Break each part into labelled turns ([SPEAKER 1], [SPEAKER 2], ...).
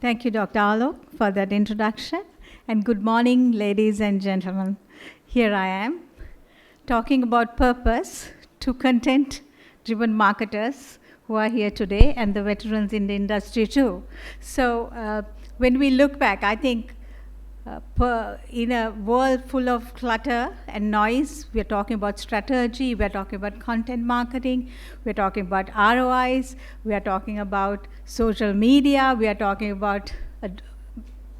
[SPEAKER 1] Thank you, Dr. Alok, for that introduction. And good morning, ladies and gentlemen. Here I am, talking about purpose to content-driven marketers who are here today, and the veterans in the industry too. So when we look back, I think in a world full of clutter and noise, we're talking about strategy, we're talking about content marketing, we're talking about ROIs, we are talking about social media, we are talking about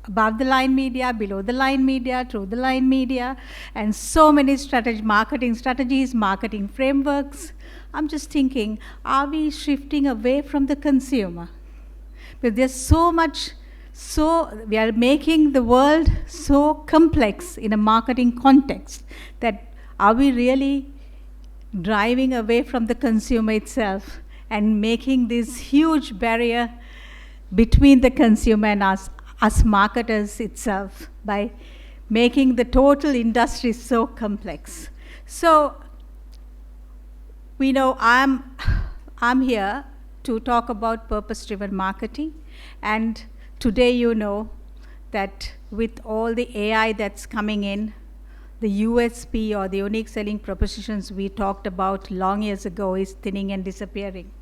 [SPEAKER 1] above the line media, below the line media, through the line media, and so many marketing strategies, marketing frameworks. I'm just thinking, are we shifting away from the consumer? Because there's so much. So we are making the world so complex in a marketing context that are we really driving away from the consumer itself and making this huge barrier between the consumer and us marketers itself by making the total industry so complex? So we know I'm here to talk about purpose-driven marketing, and today you know that with all the AI that's coming in, the USP or the unique selling propositions we talked about long years ago is thinning and disappearing.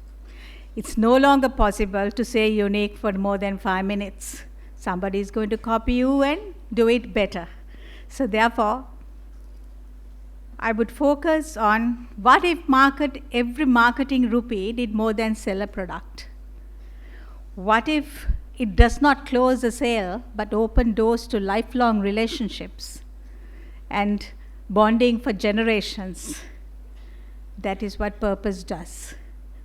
[SPEAKER 1] It's no longer possible to say unique for more than 5 minutes. Somebody is going to copy you and do it better. So therefore, I would focus on what if every marketing rupee did more than sell a product? What if it does not close a sale, but open doors to lifelong relationships and bonding for generations? That is what purpose does.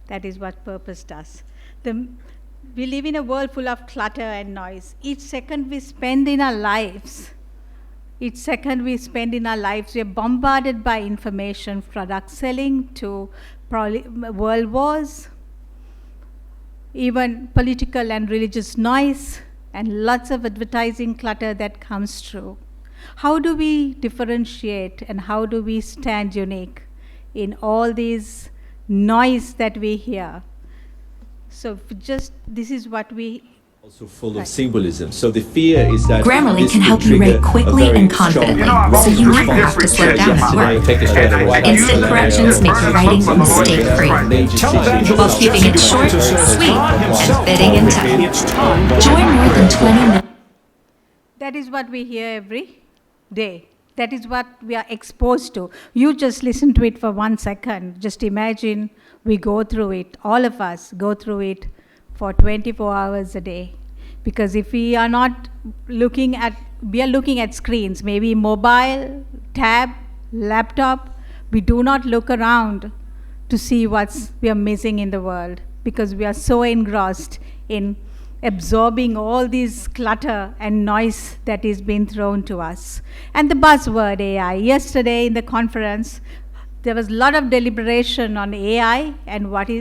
[SPEAKER 1] That is what purpose does. We live in a world full of clutter and noise. Each second we spend in our lives, we are bombarded by information, product selling to world wars, even political and religious noise, and lots of advertising clutter that comes through. How do we differentiate and how do we stand unique in all these noise that we hear? So this is what we...
[SPEAKER 2] Also full of symbolism. So the fear is that
[SPEAKER 3] Grammarly can help you write quickly and confidently, so you never have to slow down at work. Instant corrections make your writing mistake-free, while keeping it short, sweet, and fitting in time. Join more than 20 million.
[SPEAKER 1] That is what we hear every day. That is what we are exposed to. You just listen to it for 1 second. Just imagine we go through it, all of us go through it for 24 hours a day. Because if we are not looking at screens, maybe mobile, tab, laptop, we do not look around to see what we are missing in the world, because we are so engrossed in absorbing all this clutter and noise that is being thrown to us. And the buzzword AI. Yesterday in the conference, there was a lot of deliberation on AI and what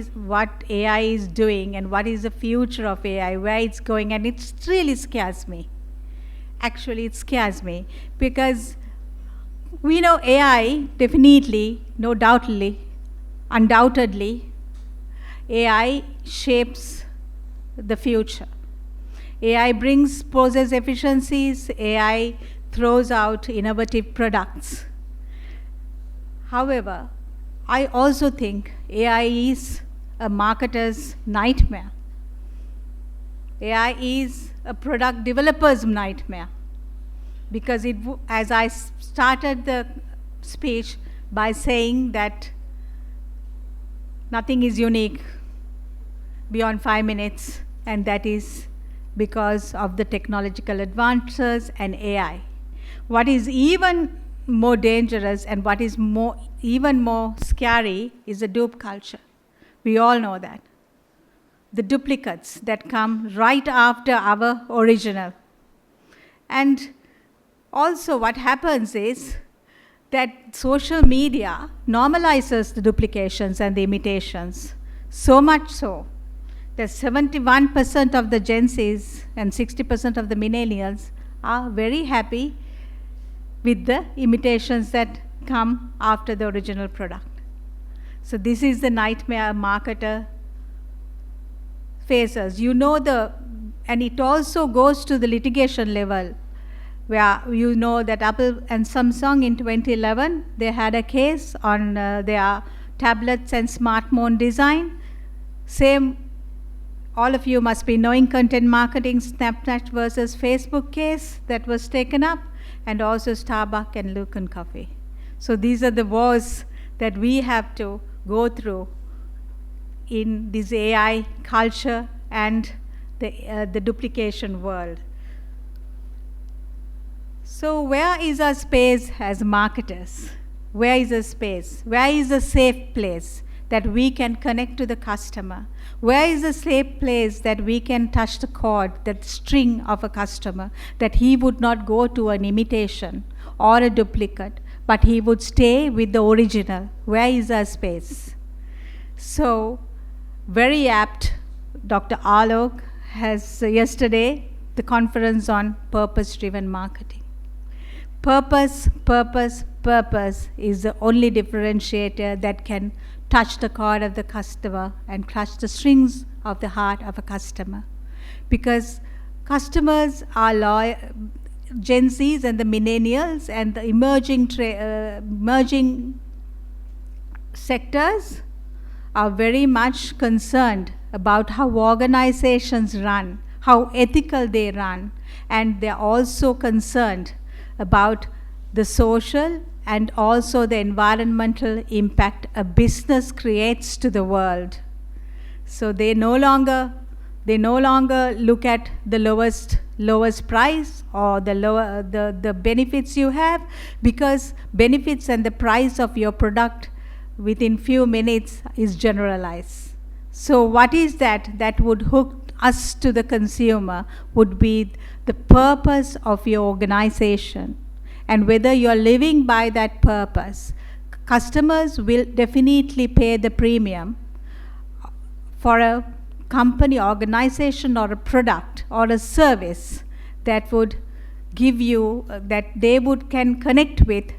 [SPEAKER 1] AI is doing and what is the future of AI, where it's going, and it really scares me. Actually, it scares me because we know AI definitely, undoubtedly, AI shapes the future. AI brings process efficiencies, AI throws out innovative products. However, I also think AI is a marketer's nightmare. AI is a product developer's nightmare. Because as I started the speech by saying that nothing is unique beyond 5 minutes, and that is because of the technological advances and AI. What is even more dangerous and what is even more scary is the dupe culture. We all know that. The duplicates that come right after our original. And also what happens is that social media normalizes the duplications and the imitations, so much so that 71% of the Gen Zs and 60% of the millennials are very happy with the imitations that come after the original product. So this is the nightmare a marketer faces. You know the and it also goes to the litigation level, where you know that Apple and Samsung in 2011, they had a case on their tablets and smartphone design. Same, all of you must be knowing content marketing, Snapchat versus Facebook case that was taken up, and also Starbucks and Luckin Coffee. So these are the wars that we have to go through in this AI culture and the duplication world. So where is our space as marketers? Where is a space? Where is a safe place that we can connect to the customer? Where is a safe place that we can touch the chord, that string of a customer, that he would not go to an imitation or a duplicate, but he would stay with the original? Where is our space? So, very apt, Dr. Alok has yesterday the conference on purpose-driven marketing. Purpose, purpose, purpose is the only differentiator that can touch the chord of the customer and touch the strings of the heart of a customer. Because customers are loyal, Gen Zs and the millennials and the emerging sectors are very much concerned about how organizations run, how ethical they run, and they're also concerned about the social and also the environmental impact a business creates to the world. So they no longer look at the lowest price or the benefits you have, because benefits and the price of your product within few minutes is generalized. So what is that would hook us to the consumer would be the purpose of your organization. And whether you're living by that purpose, customers will definitely pay the premium for a company, organization, or a product or a service that would give you, that they can connect with,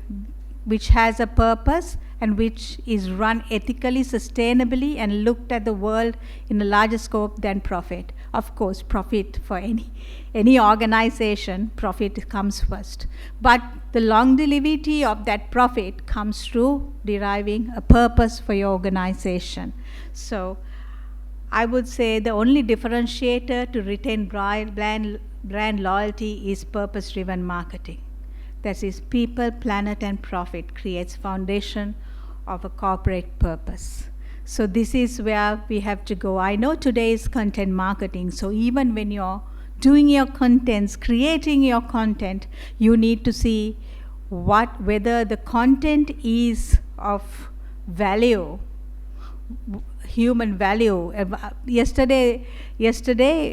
[SPEAKER 1] which has a purpose and which is run ethically, sustainably, and looked at the world in a larger scope than profit. Of course, profit for any organization, profit comes first. But the longevity of that profit comes through deriving a purpose for your organization. So I would say the only differentiator to retain brand loyalty is purpose-driven marketing. That is, people, planet, and profit creates foundation of a corporate purpose. So this is where we have to go. I know today is content marketing, so even when you're doing your contents, creating your content, you need to see whether the content is of value, human value. Yesterday,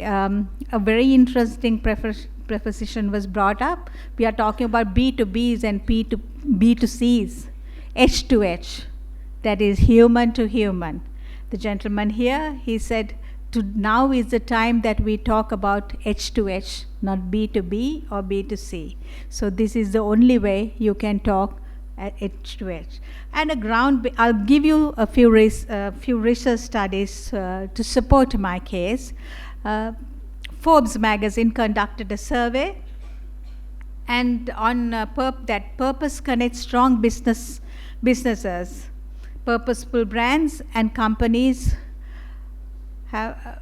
[SPEAKER 1] a very interesting preposition was brought up. We are talking about B2Bs and B2Cs, H to H, that is human to human. The gentleman here, he said, now is the time that we talk about H to H, not B to B or B to C. So this is the only way you can talk at H to H. And I'll give you a few research studies to support my case. Forbes magazine conducted a survey, and on that purpose connects strong businesses, purposeful brands and companies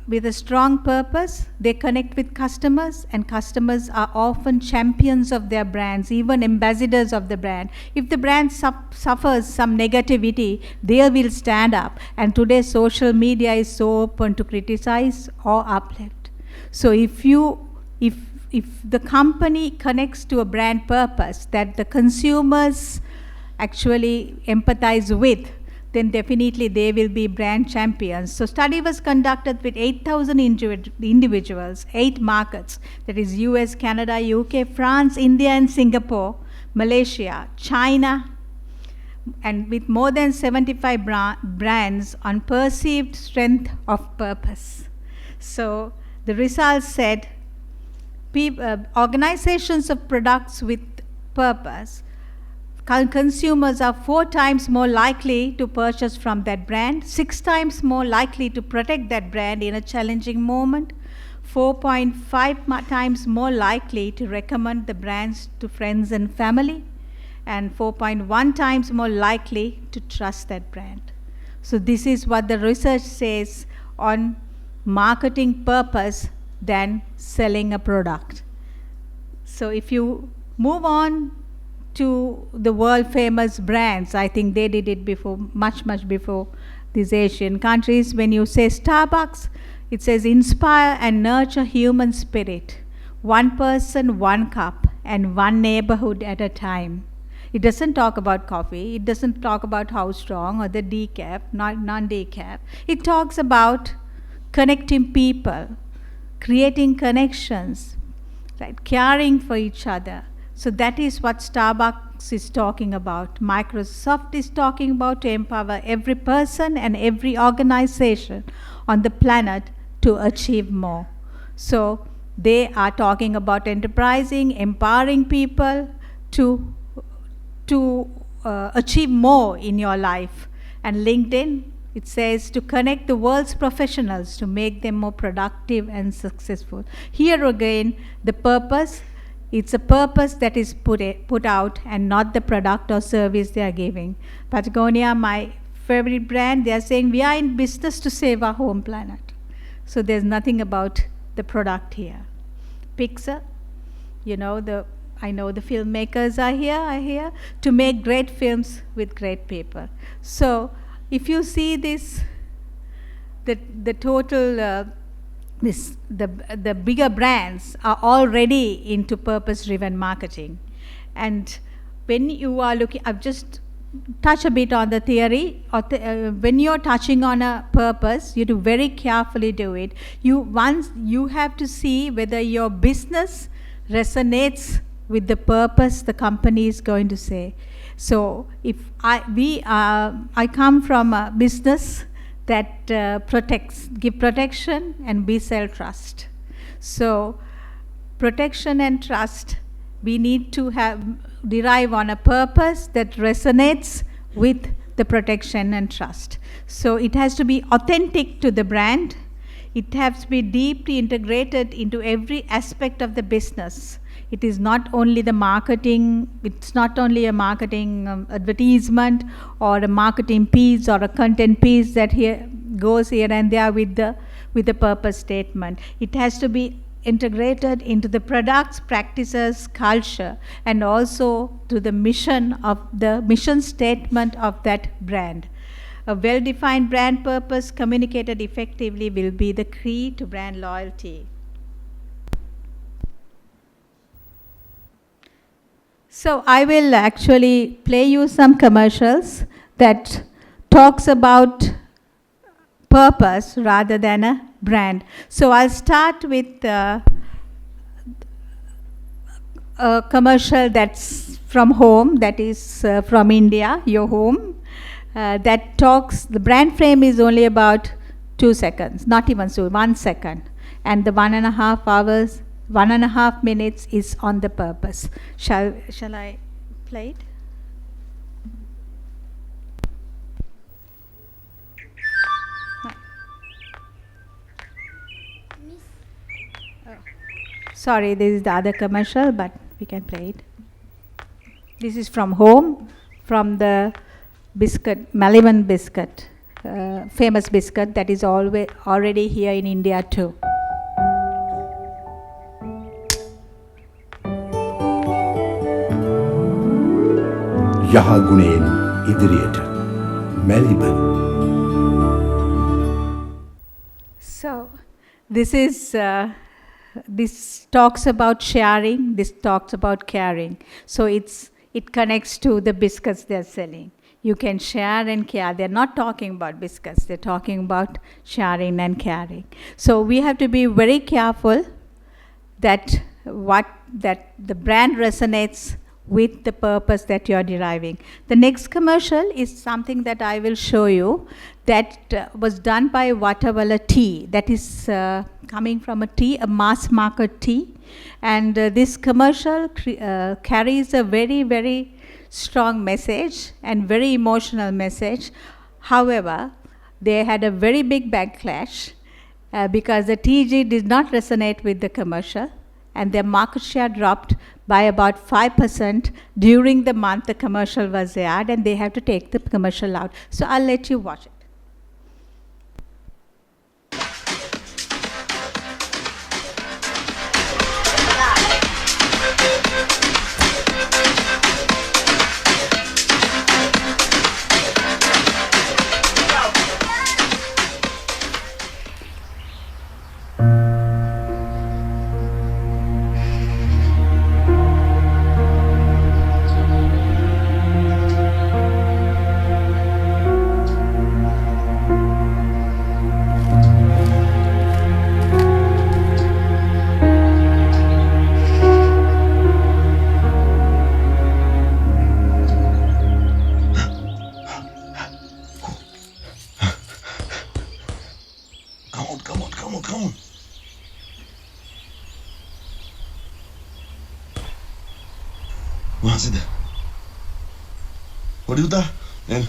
[SPEAKER 1] with a strong purpose. They connect with customers, and customers are often champions of their brands, even ambassadors of the brand. If the brand suffers some negativity, they will stand up. And today social media is so open to criticize or uplift. So if the company connects to a brand purpose that the consumers actually empathize with, then definitely they will be brand champions. So study was conducted with 8,000 individuals, 8 markets, that is US, Canada, UK, France, India, and Singapore, Malaysia, China, and with more than 75 brands on perceived strength of purpose. So the results said organizations of products with purpose, consumers are 4 times more likely to purchase from that brand, 6 times more likely to protect that brand in a challenging moment, 4.5 times more likely to recommend the brands to friends and family, and 4.1 times more likely to trust that brand. So this is what the research says on marketing purpose than selling a product. So if you move on to the world famous brands, I think they did it before, much before these Asian countries. When you say Starbucks, it says inspire and nurture human spirit, one person, one cup, and one neighborhood at a time. It doesn't talk about coffee. It doesn't talk about how strong or the decaf, non-decaf. It talks about connecting people, creating connections, right? Caring for each other. So that is what Starbucks is talking about. Microsoft is talking about to empower every person and every organization on the planet to achieve more. So they are talking about enterprising, empowering people to achieve more in your life. And LinkedIn, it says to connect the world's professionals to make them more productive and successful. Here again, the purpose, it's a purpose that is put out and not the product or service they are giving. Patagonia, my favorite brand, they are saying we are in business to save our home planet. So there's nothing about the product here. Pixar, I know the filmmakers are here to make great films with great people. So if you see this, the total, the bigger brands are already into purpose-driven marketing. And when you are looking, I've just touched a bit on the theory. When you're touching on a purpose, you have to very carefully do it. You have to see whether your business resonates with the purpose the company is going to say. So if I come from a business that give protection and we sell trust. So protection and trust, we need to derive on a purpose that resonates with the protection and trust. So it has to be authentic to the brand. It has to be deeply integrated into every aspect of the business. It is not only the marketing, it's not only a marketing advertisement or a marketing piece or a content piece that goes here and there with the purpose statement. It has to be integrated into the products, practices, culture, and also to the mission statement of that brand. A well-defined brand purpose communicated effectively will be the key to brand loyalty. So I will actually play you some commercials that talks about purpose rather than a brand. So I'll start with a commercial that's from home, that is from India, your home, that talks, the brand frame is only about 2 seconds, not even so, 1 second. And the 1.5 minutes is on the purpose. Shall I play it? Oh. Sorry, this is the other commercial, but we can play it. This is from home, from the biscuit, Malavan biscuit, famous biscuit that is already here in India too.
[SPEAKER 4] යහගුණයෙන් ඉදිරියට Melbourne.
[SPEAKER 1] So this talks about sharing, this talks about caring. So it connects to the biscuits they're selling. You can share and care. They're not talking about biscuits, they're talking about sharing and caring. So we have to be very careful that the brand resonates with the purpose that you're deriving. The next commercial is something that I will show you that was done by Vatavalla Tea. That is coming from a tea, a mass market tea. And this commercial carries a very, very strong message and very emotional message. However, they had a very big backlash. because the TG did not resonate with the commercial, and their market share dropped by about 5% during the month the commercial was aired, and they have to take the commercial out. So I'll let you watch it.
[SPEAKER 5] Come on. वहां से दे. What do you do? Then.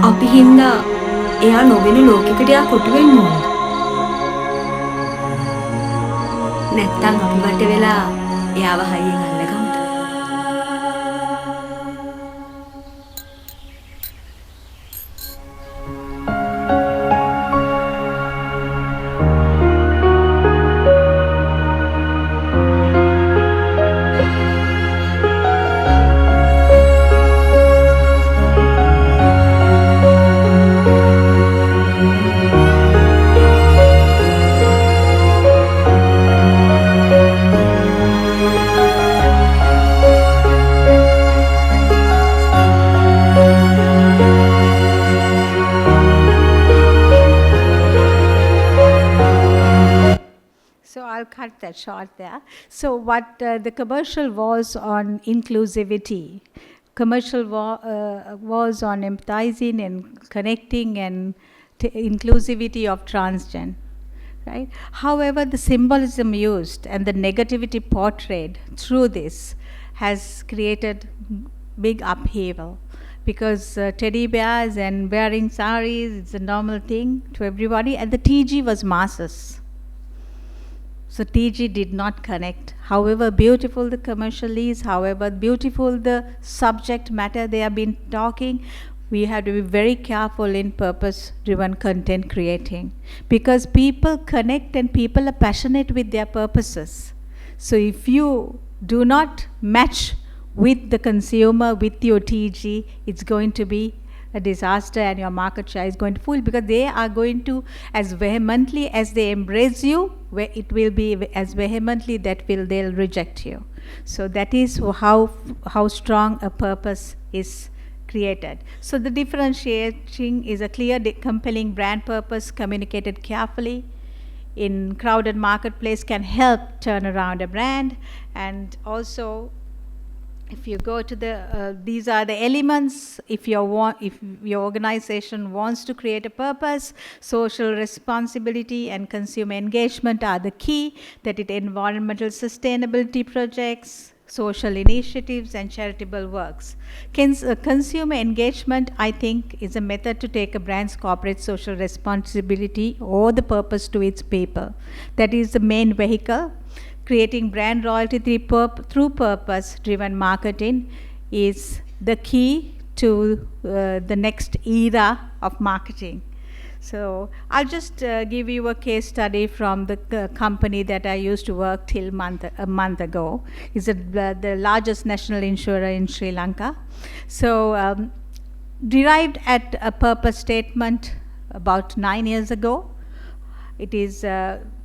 [SPEAKER 6] අපි හින්දා එයා නොවෙන ලෝකෙකට එයා කොටු වෙන්න ඕන. නැත්තම් අපි වට වෙලා එයාව හයියෙන් අල්ලගමු.
[SPEAKER 1] Cut that short there. So what the commercial was on inclusivity. Commercial was on empathizing and connecting and inclusivity of transgen. Right? However, the symbolism used and the negativity portrayed through this has created big upheaval, because teddy bears and wearing saris is a normal thing to everybody, and the TG was masses. So TG did not connect. However beautiful the commercial is, however beautiful the subject matter they have been talking, we have to be very careful in purpose-driven content creating, because people connect and people are passionate with their purposes. So if you do not match with the consumer, with your TG, it's going to be a disaster, and your market share is going to fall, because they are going to, as vehemently as they embrace you, where it will be as vehemently that they'll reject you. So that is how strong a purpose is created. So the differentiating is a clear, compelling brand purpose communicated carefully in crowded marketplace can help turn around a brand. And also, if you go to the, these are the elements. If your organization wants to create a purpose, social responsibility and consumer engagement are the key. That it environmental sustainability projects, social initiatives, and charitable works. Consumer engagement, I think, is a method to take a brand's corporate social responsibility or the purpose to its people. That is the main vehicle. Creating brand loyalty through purpose-driven marketing is the key to the next era of marketing. So I'll just give you a case study from the company that I used to work till a month ago. It's the largest national insurer in Sri Lanka. So derived at a purpose statement about 9 years ago. It is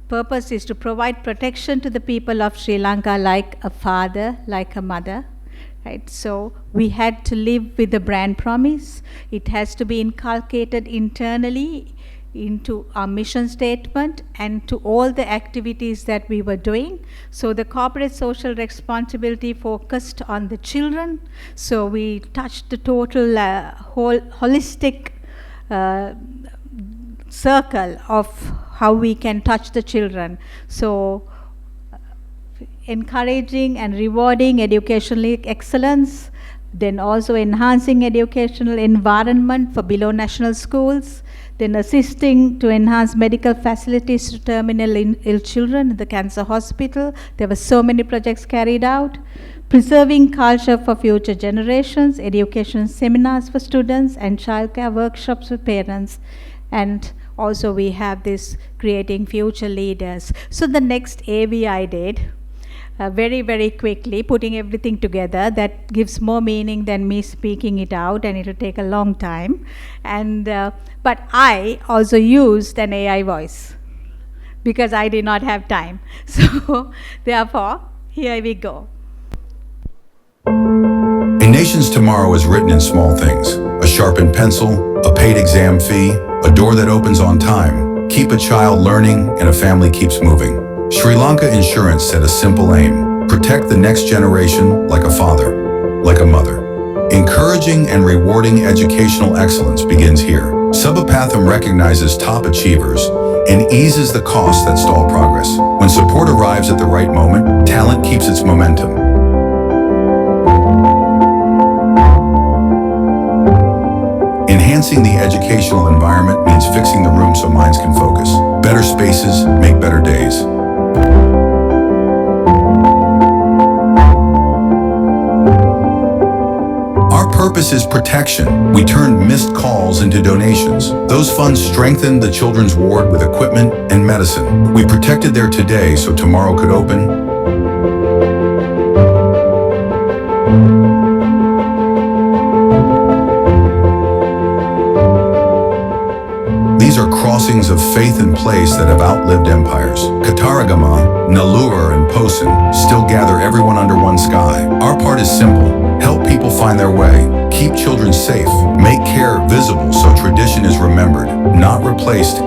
[SPEAKER 1] purpose is to provide protection to the people of Sri Lanka like a father, like a mother. Right? So we had to live with the brand promise. It has to be inculcated internally into our mission statement and to all the activities that we were doing. So the corporate social responsibility focused on the children. So we touched the total holistic circle of how we can touch the children. So encouraging and rewarding educational excellence, then also enhancing educational environment for below national schools, then assisting to enhance medical facilities to terminally ill children in the cancer hospital. There were so many projects carried out. Preserving culture for future generations, education seminars for students, and childcare workshops for parents. And also we have this creating future leaders. So the next AV I did, very, very quickly, putting everything together, that gives more meaning than me speaking it out, and it'll take a long time. And but I also used an AI voice because I did not have time. So therefore, here we go.
[SPEAKER 7] A nation's tomorrow is written in small things. A sharpened pencil, a paid exam fee, a door that opens on time. Keep a child learning and a family keeps moving. Sri Lanka Insurance set a simple aim: protect the next generation like a father, like a mother. Encouraging and rewarding educational excellence begins here. Subapatham recognizes top achievers and eases the costs that stall progress. When support arrives at the right moment, talent keeps its momentum. Enhancing the educational environment means fixing the room so minds can focus. Better spaces make better days. Our purpose is protection. We turned missed calls into donations. Those funds strengthened the children's ward with equipment and medicine. We protected their today so tomorrow could open. These are crossings of faith and place that have outlived empires. Kataragama, Nellore, and Posen still gather everyone under one sky. Our part is simple: help people find their way, keep children safe, make care visible so tradition is remembered, not replaced,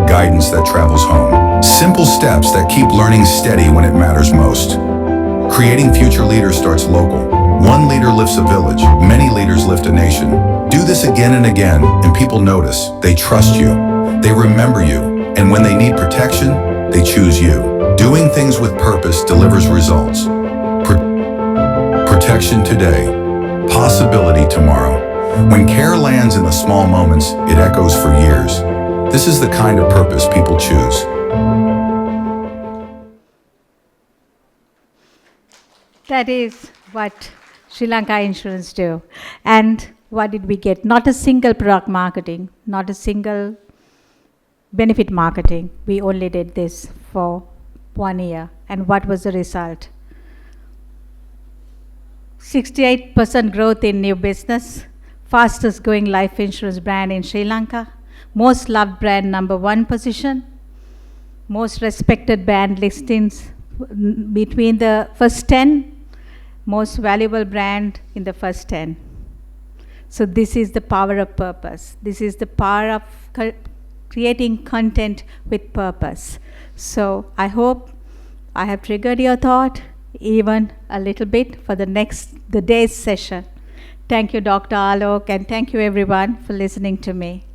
[SPEAKER 7] guidance that travels home. Simple steps that keep learning steady when it matters most. Creating future leaders starts local. One leader lifts a village, many leaders lift a nation. Do this again and again, and people notice. They trust you, they remember you, and when they need protection, they choose you. Doing things with purpose delivers results. Protection today, possibility tomorrow. When care lands in the small moments, it echoes for years. This is the kind of purpose people choose.
[SPEAKER 1] That is what Sri Lanka Insurance do. And what did we get? Not a single product marketing, not a single benefit marketing. We only did this for 1 year. And what was the result? 68% growth in new business, fastest growing life insurance brand in Sri Lanka, most loved brand #1 position, most respected brand listings between the first 10, most valuable brand in the first 10. So this is the power of purpose. This is the power of creating content with purpose. So I hope I have triggered your thought even a little bit for the day's session. Thank you, Dr. Alok, and thank you everyone for listening to me.